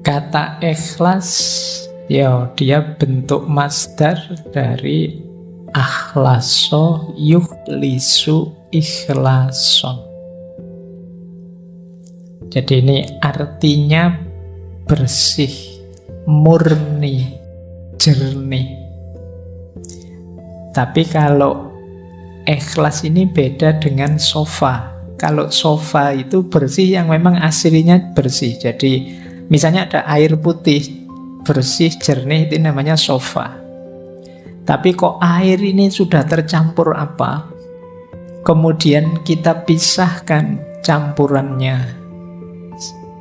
Kata ikhlas, ya dia bentuk masdar dari akhlaso yukhlisu ikhlason. Jadi ini artinya bersih, murni, jernih. Tapi kalau ikhlas ini beda dengan sofa. Kalau sofa itu bersih yang memang aslinya bersih. Jadi misalnya ada air putih, bersih, jernih, itu namanya sofa. Tapi kok air ini sudah tercampur apa? Kemudian kita pisahkan campurannya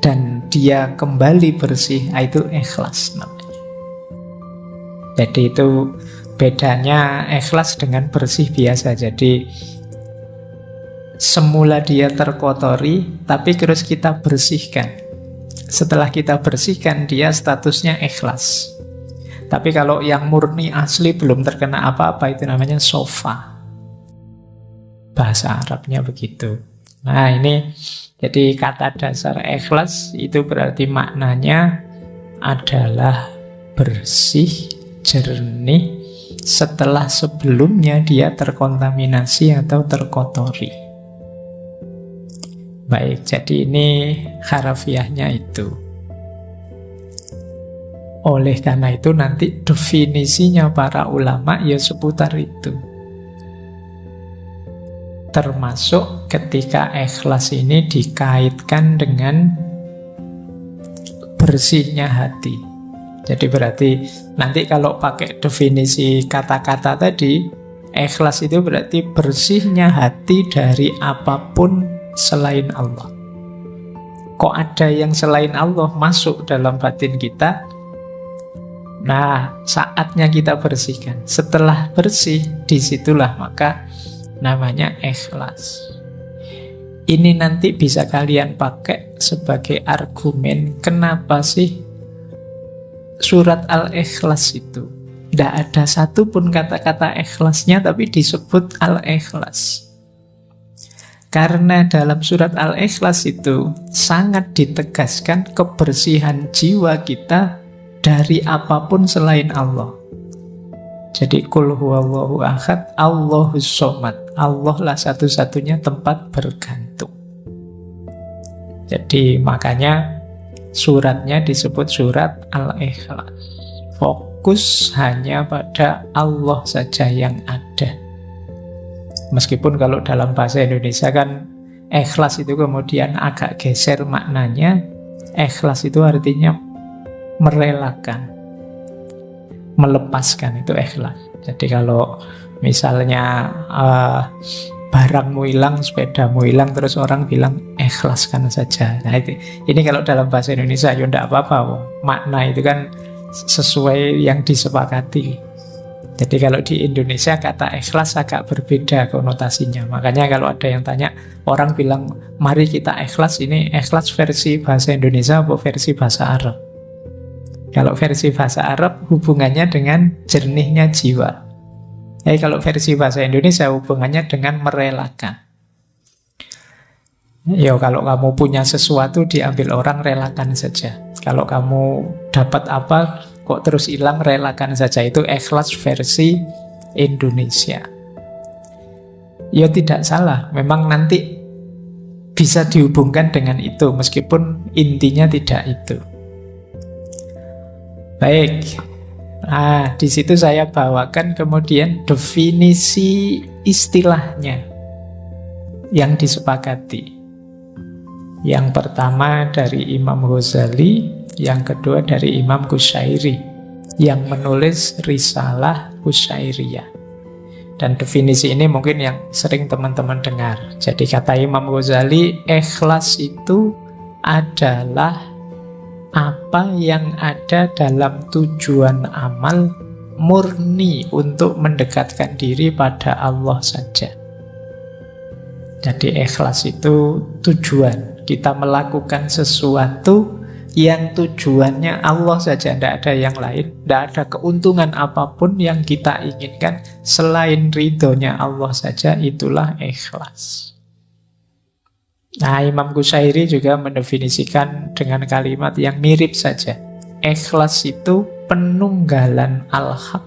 dan dia kembali bersih, itu ikhlas namanya. Jadi itu bedanya ikhlas dengan bersih biasa. Jadi semula dia terkotori, tapi terus kita bersihkan. Setelah kita bersihkan, dia statusnya ikhlas. Tapi kalau yang murni asli belum terkena apa-apa, itu namanya sofa. Bahasa Arabnya begitu. Nah ini, jadi kata dasar ikhlas itu berarti maknanya adalah bersih, jernih, setelah sebelumnya dia terkontaminasi atau terkotori. Baik, jadi ini harafiahnya itu. Oleh karena itu nanti definisinya para ulama ya seputar itu. Termasuk ketika ikhlas ini dikaitkan dengan bersihnya hati. Jadi berarti nanti kalau pakai definisi kata-kata tadi, ikhlas itu berarti bersihnya hati dari apapun selain Allah. Kok ada yang selain Allah masuk dalam batin kita? Nah, saatnya kita bersihkan. Setelah bersih, disitulah maka namanya ikhlas. Ini nanti bisa kalian pakai sebagai argumen kenapa sih surat Al-Ikhlas itu tidak ada satupun kata-kata ikhlasnya tapi disebut Al-Ikhlas. Karena dalam surat Al-Ikhlas itu sangat ditegaskan kebersihan jiwa kita dari apapun selain Allah. Jadi Qul huwallahu ahad, Allahus somad. Allah lah satu-satunya tempat bergantung. Jadi makanya suratnya disebut surat Al-Ikhlas. Fokus hanya pada Allah saja yang ada. Meskipun kalau dalam bahasa Indonesia kan ikhlas itu kemudian agak geser maknanya. Ikhlas itu artinya merelakan, melepaskan, itu ikhlas. Jadi kalau misalnya barangmu hilang, sepedamu hilang, terus orang bilang ikhlaskan saja. Nah ini kalau dalam bahasa Indonesia ya tidak apa-apa. Makna itu kan sesuai yang disepakati. Jadi kalau di Indonesia kata ikhlas agak berbeda konotasinya. Makanya kalau ada yang tanya, orang bilang mari kita ikhlas, ini ikhlas versi bahasa Indonesia atau versi bahasa Arab? Kalau versi bahasa Arab hubungannya dengan jernihnya jiwa. Kalau versi bahasa Indonesia hubungannya dengan merelakan. Kalau kamu punya sesuatu diambil orang, relakan saja. Kalau kamu dapat apa kok terus hilang, relakan saja. Itu ikhlas versi Indonesia. Tidak salah, memang nanti bisa dihubungkan dengan itu, meskipun intinya tidak itu. Baik, nah di situ saya bawakan kemudian definisi istilahnya yang disepakati. Yang pertama dari Imam Ghazali, yang kedua dari Imam Qushairi yang menulis Risalah Qushairiyah. Dan definisi ini mungkin yang sering teman-teman dengar. Jadi kata Imam Ghazali, ikhlas itu adalah apa yang ada dalam tujuan amal murni untuk mendekatkan diri pada Allah saja. Jadi ikhlas itu tujuan. Kita melakukan sesuatu yang tujuannya Allah saja, tidak ada yang lain, tidak ada keuntungan apapun yang kita inginkan selain ridhonya Allah saja, itulah ikhlas. Nah, Imam Qusairi juga mendefinisikan dengan kalimat yang mirip saja. Ikhlas itu penunggalan al-haq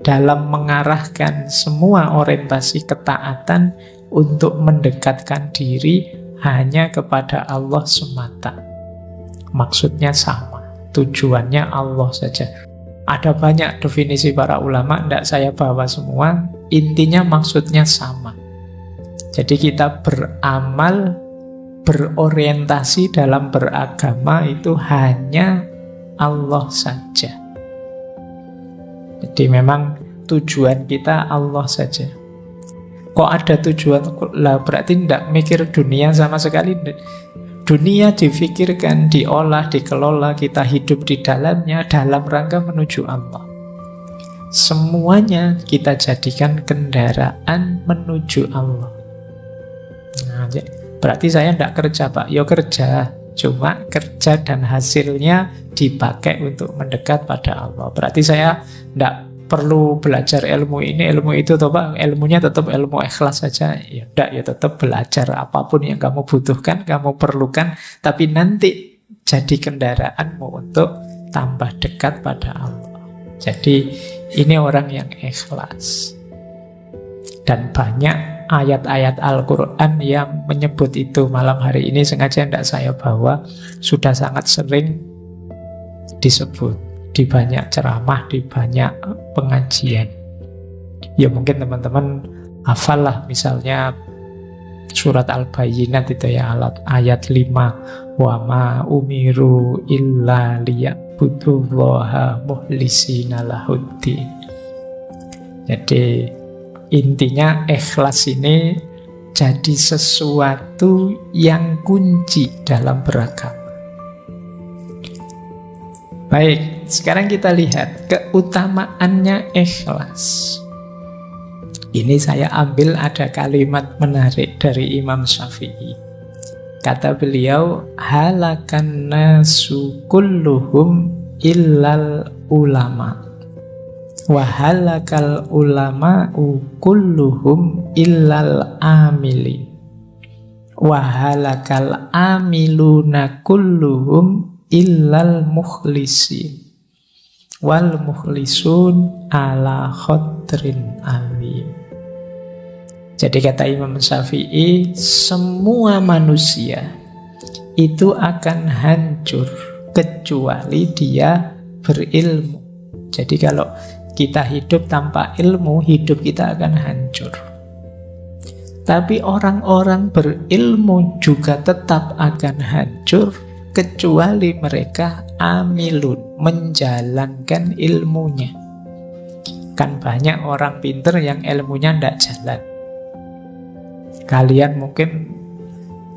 dalam mengarahkan semua orientasi ketaatan untuk mendekatkan diri hanya kepada Allah semata. Maksudnya sama, tujuannya Allah saja. Ada banyak definisi para ulama, tidak saya bawa semua. Intinya maksudnya sama. Jadi kita beramal, berorientasi dalam beragama itu hanya Allah saja. Jadi memang tujuan kita Allah saja. Kok ada tujuan? Lah berarti tidak mikir dunia sama sekali. Dunia difikirkan, diolah, dikelola, kita hidup di dalamnya dalam rangka menuju Allah. Semuanya kita jadikan kendaraan menuju Allah. Nah, berarti saya tidak kerja, Pak. Ya kerja, cuma kerja dan hasilnya dipakai untuk mendekat pada Allah. Berarti saya tidak perlu belajar ilmu ini, ilmu itu, toh Pak. Ilmunya tetap ilmu ikhlas saja. Ya tidak, ya tetap belajar apapun yang kamu butuhkan, kamu perlukan, tapi nanti jadi kendaraanmu untuk tambah dekat pada Allah. Jadi ini orang yang ikhlas. Dan banyak ayat-ayat Al-Quran yang menyebut itu. Malam hari ini sengaja tidak saya bawa, sudah sangat sering disebut di banyak ceramah, di banyak pengajian. Ya mungkin teman-teman hafal lah, misalnya surat Al-Bayyinat itu ya, ayat 5, wa ma umiru illa liya'budullaha mukhlisina lahuddin. Jadi intinya ikhlas ini jadi sesuatu yang kunci dalam beragama. Baik, sekarang kita lihat keutamaannya ikhlas. Ini saya ambil ada kalimat menarik dari Imam Syafi'i. Kata beliau, halakan nasu kulluhum illal ulama. Wa halakal ulama'u kulluhum illal amilin. Wa halakal amiluna kulluhum illal mukhlisin. Wal mukhlisun ala khadrin alim. Jadi kata Imam Syafi'i, semua manusia itu akan hancur kecuali dia berilmu. Jadi kalau kita hidup tanpa ilmu, hidup kita akan hancur. Tapi orang-orang berilmu juga tetap akan hancur kecuali mereka amilun, menjalankan ilmunya. Kan banyak orang pinter yang ilmunya tidak jalan. Kalian mungkin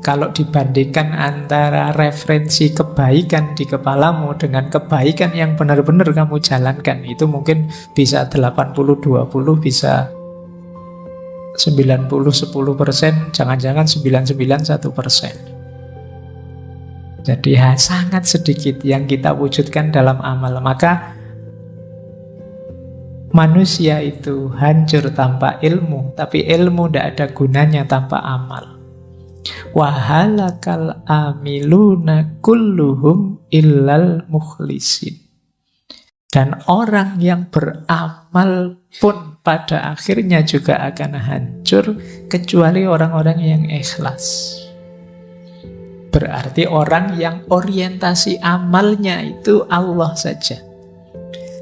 kalau dibandingkan antara referensi kebaikan di kepalamu dengan kebaikan yang benar-benar kamu jalankan, itu mungkin bisa 80-20, bisa 90-10%, jangan-jangan 99-1%. Jadi sangat sedikit yang kita wujudkan dalam amal. Maka manusia itu hancur tanpa ilmu, tapi ilmu tidak ada gunanya tanpa amal. Wahalakal amiluna kulluhum illal mukhlisin. Dan orang yang beramal pun pada akhirnya juga akan hancur kecuali orang-orang yang ikhlas. Berarti orang yang orientasi amalnya itu Allah saja.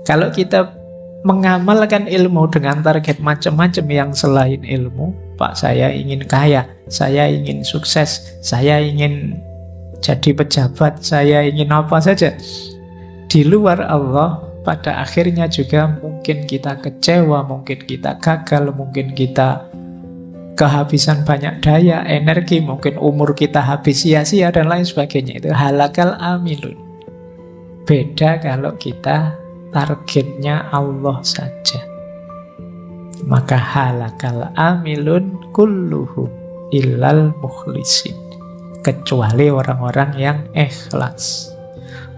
Kalau kita mengamalkan ilmu dengan target macam-macam yang selain ilmu, Pak, saya ingin kaya, saya ingin sukses, saya ingin jadi pejabat, saya ingin apa saja, di luar Allah, pada akhirnya juga mungkin kita kecewa, mungkin kita gagal, mungkin kita kehabisan banyak daya, energi, mungkin umur kita habis sia-sia dan lain sebagainya. Itu halakal amilun. Beda kalau kita targetnya Allah saja. Maka halakal amilun kulluhum illal mukhlisin. Kecuali orang-orang yang ikhlas.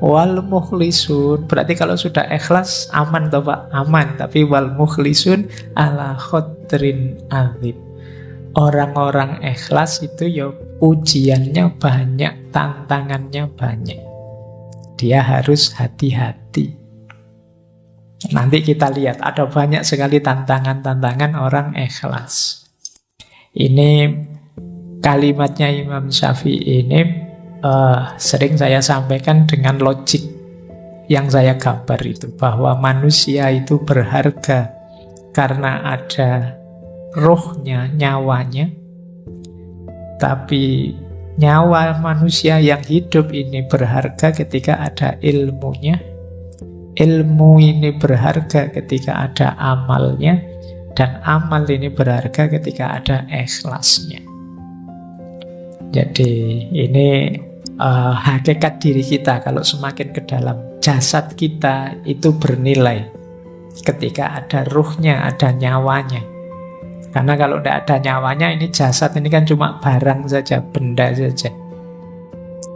Wal mukhlisun, berarti kalau sudah ikhlas aman toh Pak? Aman. Tapi wal mukhlisun ala khadrin azim. Orang-orang ikhlas itu ya ujiannya banyak, tantangannya banyak. Dia harus hati-hati. Nanti kita lihat ada banyak sekali tantangan-tantangan orang ikhlas. Ini kalimatnya Imam Syafi'i ini sering saya sampaikan dengan logik yang saya gambar itu, bahwa manusia itu berharga karena ada rohnya, nyawanya. Tapi nyawa manusia yang hidup ini berharga ketika ada ilmunya. Ilmu ini berharga ketika ada amalnya. Dan amal ini berharga ketika ada ikhlasnya. Jadi ini hakikat diri kita. Kalau semakin ke dalam, jasad kita itu bernilai ketika ada ruhnya, ada nyawanya. Karena kalau tidak ada nyawanya, ini jasad ini kan cuma barang saja, benda saja.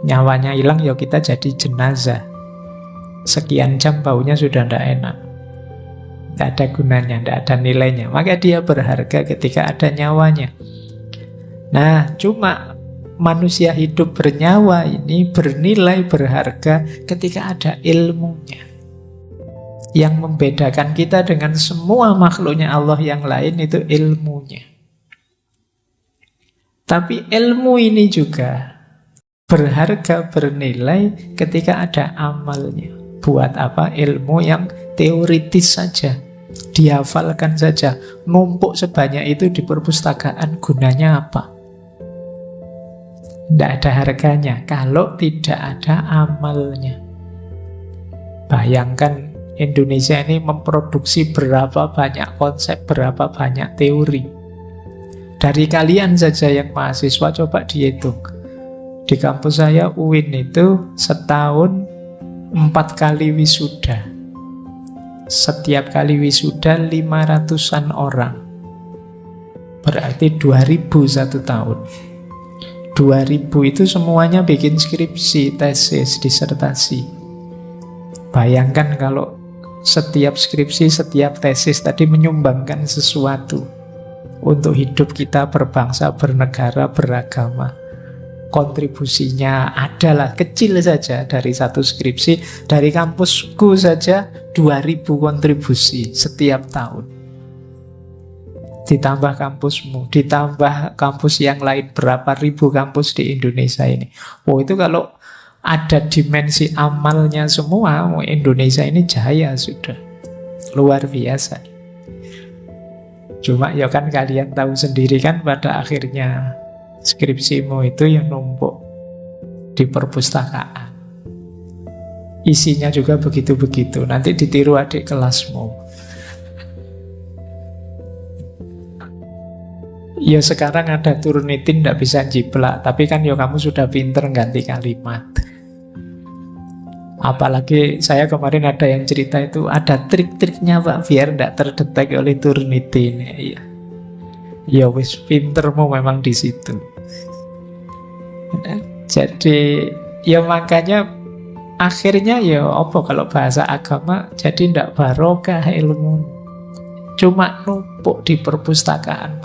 Nyawanya hilang, ya kita jadi jenazah. Sekian jam baunya sudah tidak enak. Tidak ada gunanya, tidak ada nilainya. Maka dia berharga ketika ada nyawanya. Nah, cuma manusia hidup bernyawa ini bernilai, berharga ketika ada ilmunya. Yang membedakan kita dengan semua makhluknya Allah yang lain itu ilmunya. Tapi ilmu ini juga berharga, bernilai ketika ada amalnya. Buat apa? Ilmu yang teoritis saja, dihafalkan saja, numpuk sebanyak itu di perpustakaan, gunanya apa? Tidak ada harganya kalau tidak ada amalnya. Bayangkan Indonesia ini memproduksi berapa banyak konsep, berapa banyak teori. Dari kalian saja yang mahasiswa, coba dihitung. Di kampus saya UIN itu setahun 4 kali wisuda. Setiap kali wisuda 500-an orang. Berarti 2000 satu tahun. 2000 itu semuanya bikin skripsi, tesis, disertasi. Bayangkan kalau setiap skripsi, setiap tesis tadi menyumbangkan sesuatu untuk hidup kita berbangsa, bernegara, beragama. Kontribusinya adalah kecil saja dari satu skripsi. Dari kampusku saja 2000 kontribusi setiap tahun. Ditambah kampusmu, ditambah kampus yang lain, berapa ribu kampus di Indonesia ini. Oh, itu kalau ada dimensi amalnya semua, Indonesia ini jaya sudah. Luar biasa. Cuma ya kan kalian tahu sendiri kan, pada akhirnya skripsimu itu yang numpuk di perpustakaan. Isinya juga begitu-begitu. Nanti ditiru adik kelasmu. Ya sekarang ada Turnitin, tidak bisa jiplak. Tapi kan ya kamu sudah pinter ganti kalimat. Apalagi saya kemarin ada yang cerita itu ada trik-triknya Pak biar tidak terdetek oleh Turnitin. Ya wis, pintermu memang di situ. Jadi ya makanya akhirnya ya apa kalau bahasa agama, jadi tidak barokah ilmu. Cuma numpuk di perpustakaan.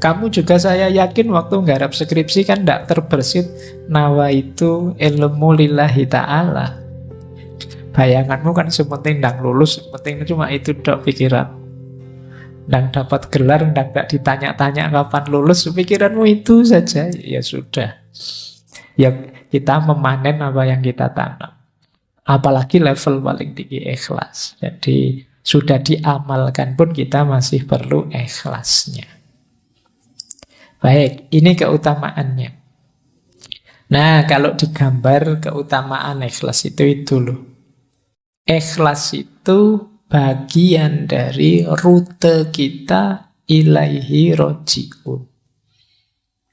Kamu juga saya yakin waktu nggarap skripsi kan tidak terbersit nawa itu ilmu lillahi ta'ala. Bayanganmu kan sementing ndang lulus, sementing cuma itu dok pikiran. Ndang dapat gelar, ndang gak ditanya-tanya kapan lulus, pikiranmu itu saja. Ya sudah. Ya kita memanen apa yang kita tanam. Apalagi level paling tinggi ikhlas. Jadi sudah diamalkan pun kita masih perlu ikhlasnya. Baik, ini keutamaannya. Nah, kalau digambar keutamaan ikhlas itu loh. Ikhlas itu bagian dari rute kita ilaihi roji'un.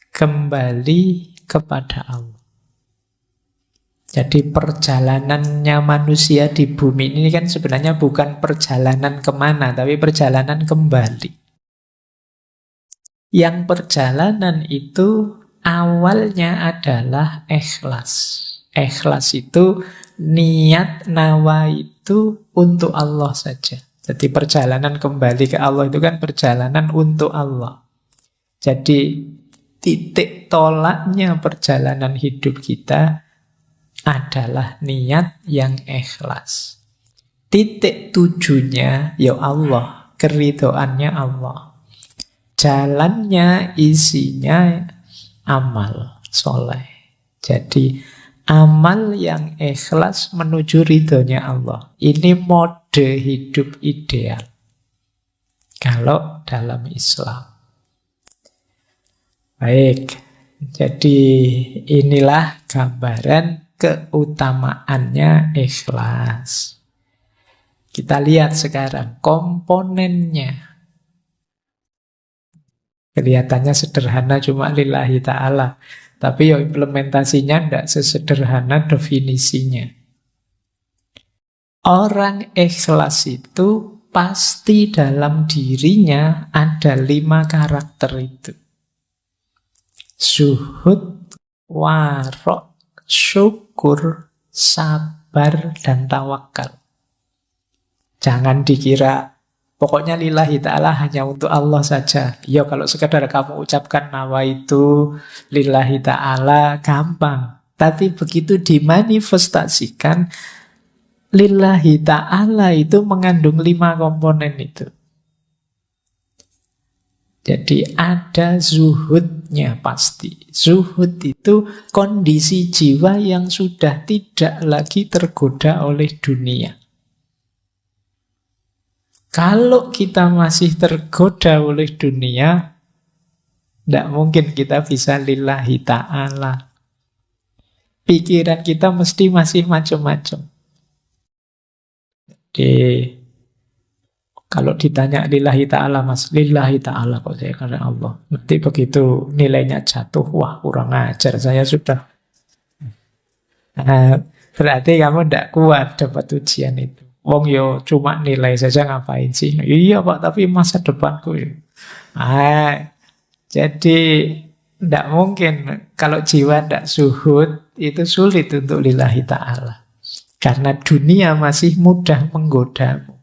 Kembali kepada Allah. Jadi perjalanannya manusia di bumi ini kan sebenarnya bukan perjalanan kemana, tapi perjalanan kembali. Yang perjalanan itu awalnya adalah ikhlas. Ikhlas itu niat nawa itu untuk Allah saja. Jadi perjalanan kembali ke Allah itu kan perjalanan untuk Allah. Jadi titik tolaknya perjalanan hidup kita adalah niat yang ikhlas. Titik tujunya ya Allah, keridhoannya Allah. Jalannya, isinya amal soleh. Jadi amal yang ikhlas menuju ridhonya Allah. Ini mode hidup ideal kalau dalam Islam. Baik, jadi inilah gambaran keutamaannya ikhlas. Kita lihat sekarang komponennya. Kelihatannya sederhana, cuma lillahi ta'ala. Tapi ya implementasinya tidak sesederhana definisinya. Orang ikhlas itu pasti dalam dirinya ada 5 karakter itu. Zuhud, warok, syukur, sabar, dan tawakal. Jangan dikira pokoknya lillahi ta'ala hanya untuk Allah saja. Ya kalau sekedar kamu ucapkan nawaitu lillahi ta'ala gampang. Tapi begitu dimanifestasikan, lillahi ta'ala itu mengandung 5 komponen itu. Jadi ada zuhudnya pasti. Zuhud itu kondisi jiwa yang sudah tidak lagi tergoda oleh dunia. Kalau kita masih tergoda oleh dunia, tidak mungkin kita bisa lillahi ta'ala. Pikiran kita mesti masih macam-macam. Jadi kalau ditanya lillahi ta'ala mas, lillahi ta'ala kok saya karena Allah. Nanti begitu nilainya jatuh, wah kurang ajar, saya sudah. Berarti kamu tidak kuat dapat ujian itu. Wong yo cuma nilai saja ngapain sih? Iya Pak, tapi masa depanku ya. Jadi tidak mungkin kalau jiwa tidak zuhud, itu sulit untuk lillahi ta'ala. Karena dunia masih mudah menggodamu.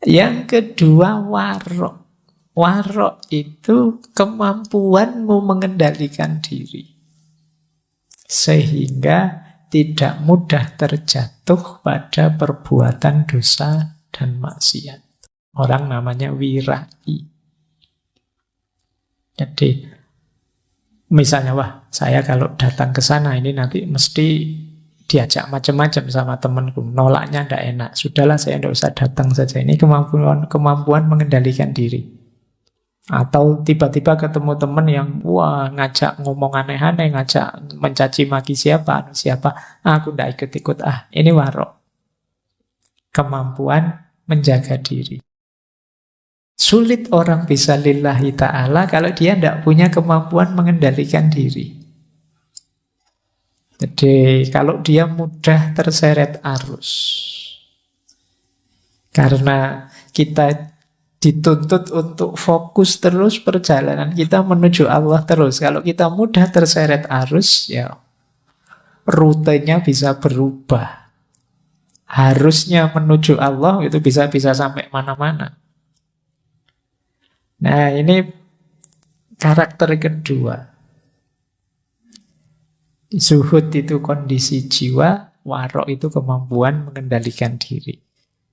Yang kedua warok. Warok itu kemampuanmu mengendalikan diri. Sehingga tidak mudah terjatuh pada perbuatan dosa dan maksiat. Orang namanya wirai. Jadi misalnya, wah saya kalau datang ke sana ini nanti mesti diajak macam-macam sama temanku, nolaknya tidak enak. Sudahlah saya tidak usah datang saja. Ini kemampuan mengendalikan diri. Atau tiba-tiba ketemu teman yang wah ngajak ngomong aneh-aneh, ngajak mencaci maki siapa, aku tidak ikut-ikut. Ini warok. Kemampuan menjaga diri. Sulit orang bisa lillahi ta'ala kalau dia tidak punya kemampuan mengendalikan diri. Jadi kalau dia mudah terseret arus. Karena kita dituntut untuk fokus terus perjalanan kita menuju Allah terus. Kalau kita mudah terseret arus, ya rutenya bisa berubah. Harusnya menuju Allah itu bisa sampai mana-mana. Nah, ini karakter kedua. Zuhud itu kondisi jiwa, warok itu kemampuan mengendalikan diri.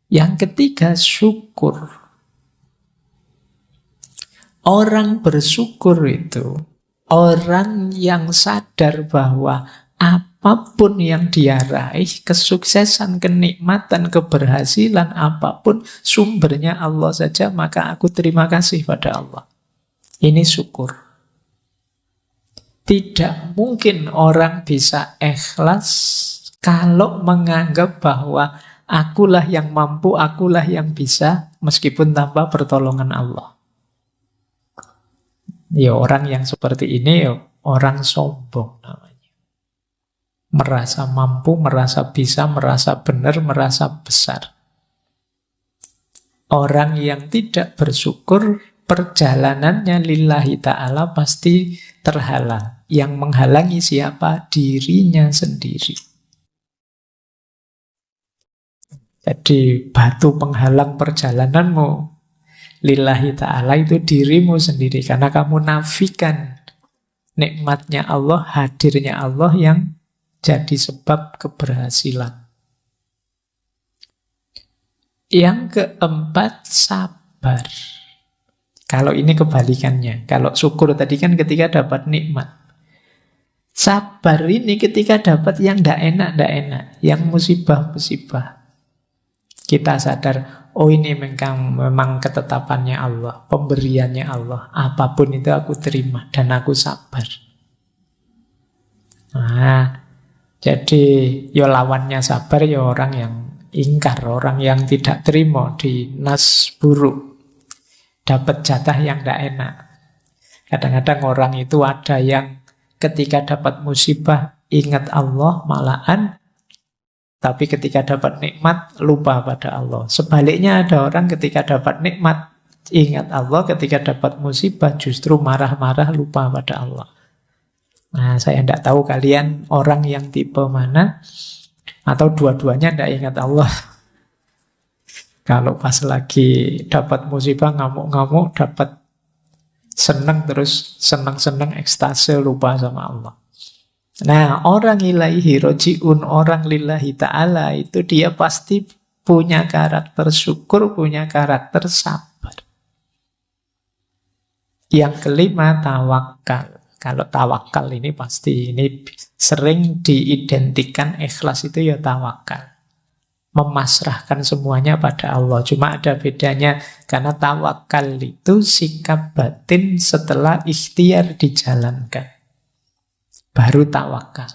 Yang ketiga, syukur. Orang bersyukur itu orang yang sadar bahwa apapun yang dia raih, kesuksesan, kenikmatan, keberhasilan, apapun sumbernya Allah saja, maka aku terima kasih pada Allah. Ini syukur. Tidak mungkin orang bisa ikhlas kalau menganggap bahwa akulah yang mampu, akulah yang bisa, meskipun tanpa pertolongan Allah. Ya orang yang seperti ini ya orang sombong namanya. Merasa mampu, merasa bisa, merasa benar, merasa besar. Orang yang tidak bersyukur, perjalanannya lillahi ta'ala pasti terhalang. Yang menghalangi siapa? Dirinya sendiri. Jadi batu penghalang perjalananmu lillahi ta'ala itu dirimu sendiri. Karena kamu nafikan nikmatnya Allah, hadirnya Allah yang jadi sebab keberhasilan. Yang keempat, sabar. Kalau ini kebalikannya. Kalau syukur tadi kan ketika dapat nikmat. Sabar ini ketika dapat yang tidak enak, yang musibah-musibah. Kita sadar, oh ini memang ketetapannya Allah, pemberiannya Allah. Apapun itu aku terima dan aku sabar. Nah, jadi ya lawannya sabar ya orang yang ingkar, orang yang tidak terima di nas buruk. Dapat jatah yang tidak enak. Kadang-kadang orang itu ada yang ketika dapat musibah ingat Allah malahan, tapi ketika dapat nikmat lupa pada Allah. Sebaliknya ada orang ketika dapat nikmat ingat Allah, ketika dapat musibah justru marah-marah lupa pada Allah. Nah, saya tidak tahu kalian orang yang tipe mana, atau dua-duanya tidak ingat Allah. Kalau pas lagi dapat musibah ngamuk-ngamuk, dapat senang terus senang-senang ekstase lupa sama Allah. Nah, orang ilaihi roji'un, orang lillahi ta'ala itu dia pasti punya karakter syukur, punya karakter sabar. Yang kelima, tawakal. Kalau tawakal ini pasti, ini sering diidentikan ikhlas itu ya tawakal. Memasrahkan semuanya pada Allah. Cuma ada bedanya, karena tawakal itu sikap batin setelah ikhtiar dijalankan. Baru tawakal.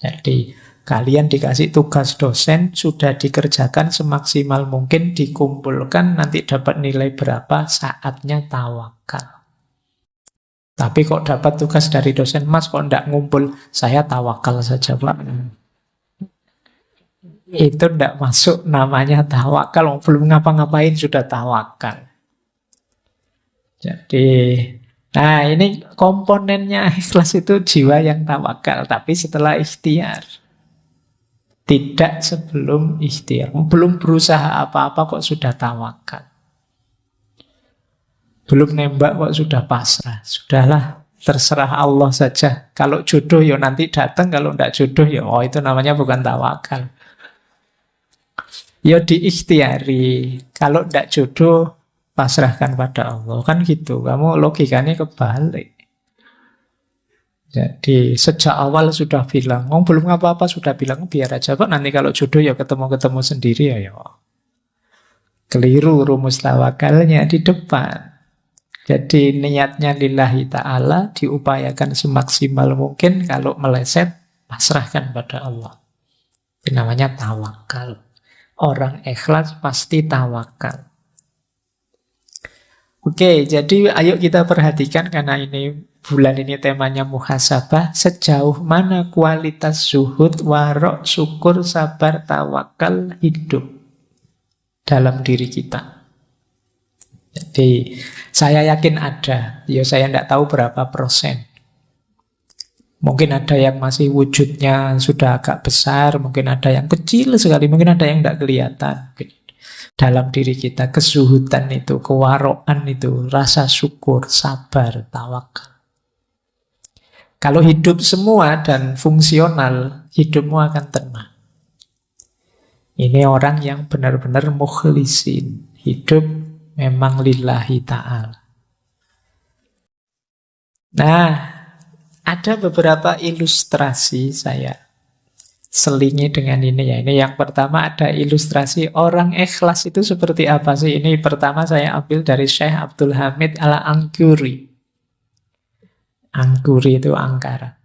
Jadi kalian dikasih tugas dosen, sudah dikerjakan semaksimal mungkin, dikumpulkan, nanti dapat nilai berapa, saatnya tawakal. Tapi kok dapat tugas dari dosen, Mas kok enggak ngumpul, saya tawakal saja Pak. Itu tidak masuk namanya tawakal. Belum ngapa-ngapain sudah tawakal. Jadi, nah ini komponennya ikhlas itu jiwa yang tawakal. Tapi setelah ikhtiar. Tidak sebelum ikhtiar. Belum berusaha apa-apa kok sudah tawakal. Belum nembak kok sudah pasrah. Sudahlah, terserah Allah saja. Kalau jodoh ya nanti datang. Kalau tidak jodoh ya oh itu namanya bukan tawakal. Ya diikhtiari. Kalau tidak jodoh, pasrahkan pada Allah. Kan gitu. Kamu logikanya kebalik. Jadi sejak awal sudah bilang, oh belum apa-apa sudah bilang, biar aja Pak. Nanti kalau jodoh ya ketemu-ketemu sendiri ya. Keliru rumus tawakalnya di depan. Jadi niatnya lillahi ta'ala, diupayakan semaksimal mungkin. Kalau meleset, pasrahkan pada Allah. Itu namanya tawakal. Orang ikhlas pasti tawakal. Oke, jadi ayo kita perhatikan karena ini bulan ini temanya muhasabah. Sejauh mana kualitas zuhud, warok, syukur, sabar, tawakal hidup dalam diri kita. Jadi saya yakin ada. Ya saya tidak tahu berapa persen. Mungkin ada yang masih wujudnya sudah agak besar, mungkin ada yang kecil sekali, mungkin ada yang tidak kelihatan. Dalam diri kita, kesuhudan itu, kewaroan itu, rasa syukur, sabar, tawakal. Kalau hidup semua dan fungsional, hidupmu akan tenang. Ini orang yang benar-benar mukhlisin. Hidup memang lillahi ta'ala. Nah, ada beberapa ilustrasi saya selingi dengan ini ya. Ini yang pertama ada ilustrasi orang ikhlas itu seperti apa sih? Ini pertama saya ambil dari Syekh Abdul Hamid Al-Angkuri. Angkuri itu Angkara.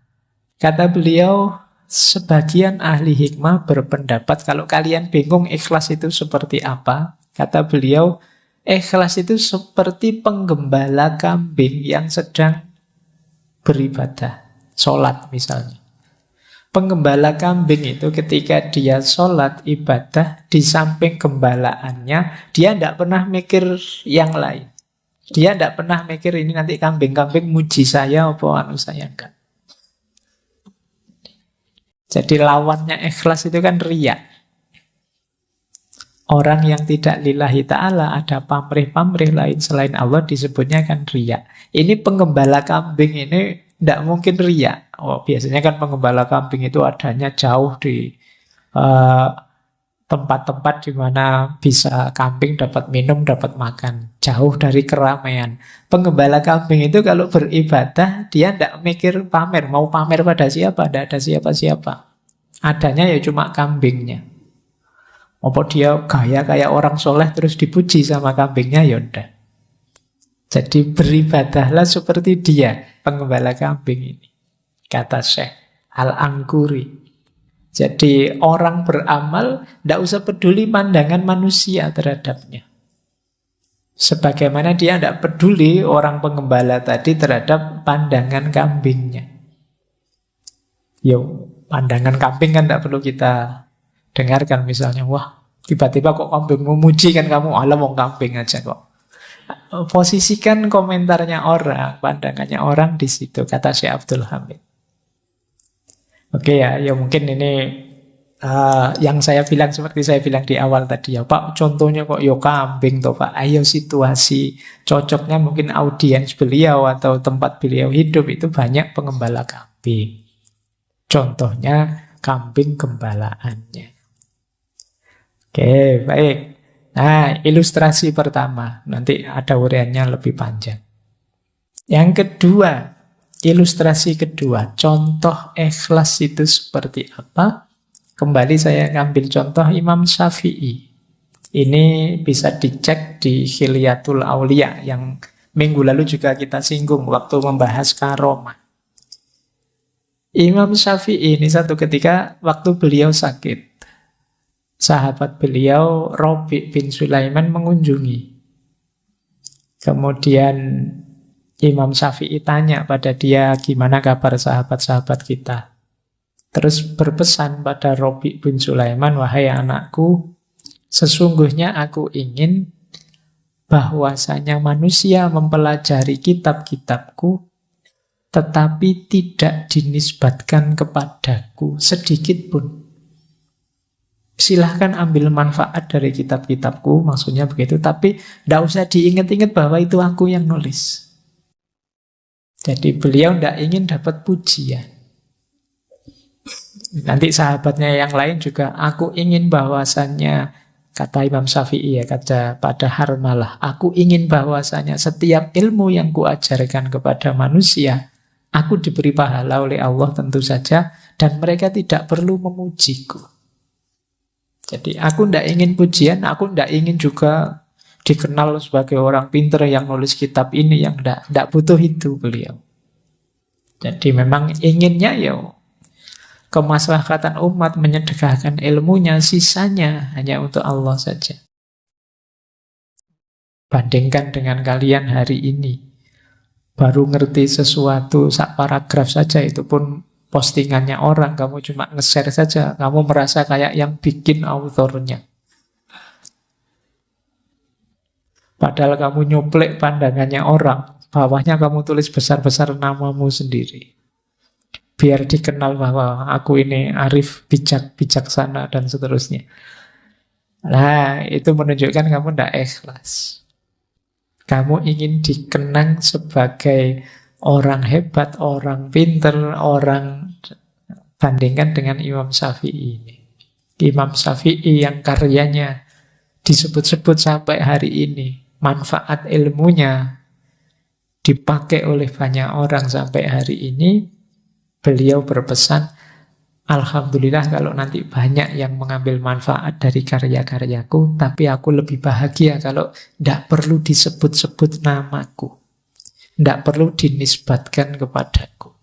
Kata beliau, sebagian ahli hikmah berpendapat kalau kalian bingung ikhlas itu seperti apa, kata beliau, ikhlas itu seperti penggembala kambing yang sedang beribadah, sholat misalnya. Penggembala kambing itu ketika dia sholat ibadah, di samping gembalaannya, dia tidak pernah mikir yang lain. Dia tidak pernah mikir ini nanti kambing-kambing muji saya apa anu saya, enggak. Jadi lawannya ikhlas itu kan riya. Orang yang tidak lillahi ta'ala, ada pamrih-pamrih lain selain Allah, disebutnya kan riya. Ini penggembala kambing ini tidak mungkin riya. Oh, biasanya kan penggembala kambing itu adanya jauh di eh, tempat-tempat di mana bisa kambing dapat minum, dapat makan. Jauh dari keramaian. Penggembala kambing itu kalau beribadah, dia tidak mikir pamer. Mau pamer pada siapa? Tidak ada siapa-siapa. Adanya ya cuma kambingnya. Apa dia gaya kayak orang soleh terus dipuji sama kambingnya, ya udah. Jadi beribadahlah seperti dia, penggembala kambing ini. Kata Syekh Al-Angkuri. Jadi orang beramal tidak usah peduli pandangan manusia terhadapnya. Sebagaimana dia tidak peduli orang penggembala tadi terhadap pandangan kambingnya. Yo, pandangan kambing kan tidak perlu kita dengarkan, misalnya, wah tiba-tiba kok kambing memuji kan kamu, alah mau kambing aja kok. Posisikan komentarnya orang, pandangannya orang di situ, kata Syekh Abdul Hamid. Oke ya, ya mungkin ini yang saya bilang seperti saya bilang di awal tadi ya, Pak, contohnya kok yo kambing toh Pak. Ayo situasi cocoknya mungkin audiens beliau atau tempat beliau hidup itu banyak pengembala kambing. Contohnya kambing gembalaannya. Oke, baik. Nah, ilustrasi pertama. Nanti ada uraiannya lebih panjang. Yang kedua, ilustrasi kedua. Contoh ikhlas itu seperti apa? Kembali saya ngambil contoh Imam Syafi'i. Ini bisa dicek di Hilyatul Aulia yang minggu lalu juga kita singgung waktu membahas karomah. Imam Syafi'i ini satu ketika waktu beliau sakit, sahabat beliau Rabi' bin Sulaiman mengunjungi. Kemudian Imam Syafi'i tanya pada dia, gimana kabar sahabat-sahabat kita? Terus berpesan pada Rabi' bin Sulaiman, wahai anakku, sesungguhnya aku ingin bahwasanya manusia mempelajari kitab-kitabku tetapi tidak dinisbatkan kepadaku sedikit pun. Silahkan ambil manfaat dari kitab-kitabku, maksudnya begitu, tapi tidak usah diingat-ingat bahwa itu aku yang nulis. Jadi beliau tidak ingin dapat pujian. Nanti sahabatnya yang lain juga, aku ingin bahwasannya, kata Imam Syafi'i ya, kata pada Harmalah, aku ingin bahwasannya setiap ilmu yang kuajarkan kepada manusia, aku diberi pahala oleh Allah tentu saja, dan mereka tidak perlu memujiku. Jadi aku tidak ingin pujian, aku tidak ingin juga dikenal sebagai orang pintar yang nulis kitab ini, yang tidak butuh itu beliau. Jadi memang inginnya ya kemaslahatan umat, menyedekahkan ilmunya, sisanya hanya untuk Allah saja. Bandingkan dengan kalian hari ini, baru ngerti sesuatu sak paragraf saja itu pun postingannya orang, kamu cuma nge-share saja, kamu merasa kayak yang bikin autornya. Padahal kamu nyuplek pandangannya orang, bawahnya kamu tulis besar-besar namamu sendiri. Biar dikenal bahwa aku ini arif, bijak, bijaksana, dan seterusnya. Nah, itu menunjukkan kamu tidak ikhlas. Kamu ingin dikenang sebagai orang hebat, orang pinter, orang, bandingkan dengan Imam Syafi'i ini. Imam Syafi'i yang karyanya disebut-sebut sampai hari ini, manfaat ilmunya dipakai oleh banyak orang sampai hari ini, beliau berpesan, alhamdulillah kalau nanti banyak yang mengambil manfaat dari karya-karyaku, tapi aku lebih bahagia kalau tidak perlu disebut-sebut namaku. Tidak perlu dinisbatkan kepadaku.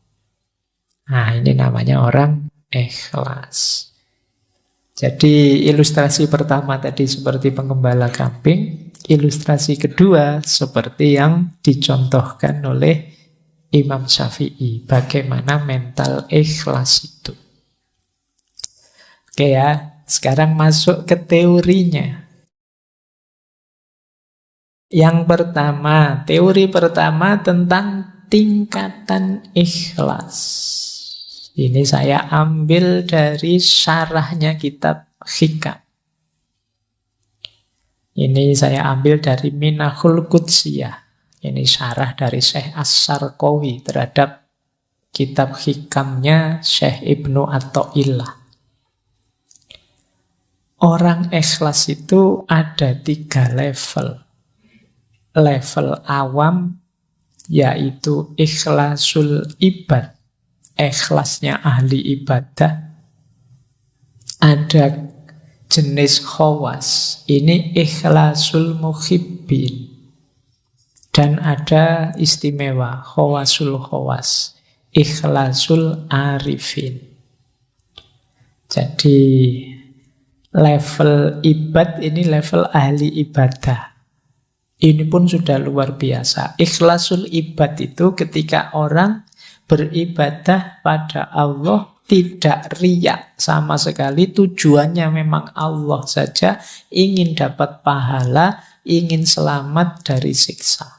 Nah, ini namanya orang ikhlas. Jadi ilustrasi pertama tadi seperti penggembala kambing. Ilustrasi kedua seperti yang dicontohkan oleh Imam Syafi'i. Bagaimana mental ikhlas itu. Oke ya, sekarang masuk ke teorinya. Yang pertama, teori pertama tentang tingkatan ikhlas. Ini saya ambil dari syarahnya kitab Hikam. Ini saya ambil dari Minahul Qudsiyah. Ini syarah dari Syekh As-Sarqawi terhadap kitab hikamnya Syekh Ibnu Athaillah. Orang ikhlas itu ada 3 level. Level awam yaitu ikhlasul ibad, ikhlasnya ahli ibadah. Ada jenis khawas, ini ikhlasul muhibbin. Dan ada istimewa, khawasul khawas, ikhlasul arifin. Jadi level ibad ini level ahli ibadah. Ini pun sudah luar biasa. Ikhlasul ibad itu ketika orang beribadah pada Allah tidak riya sama sekali, tujuannya memang Allah saja, ingin dapat pahala, ingin selamat dari siksa.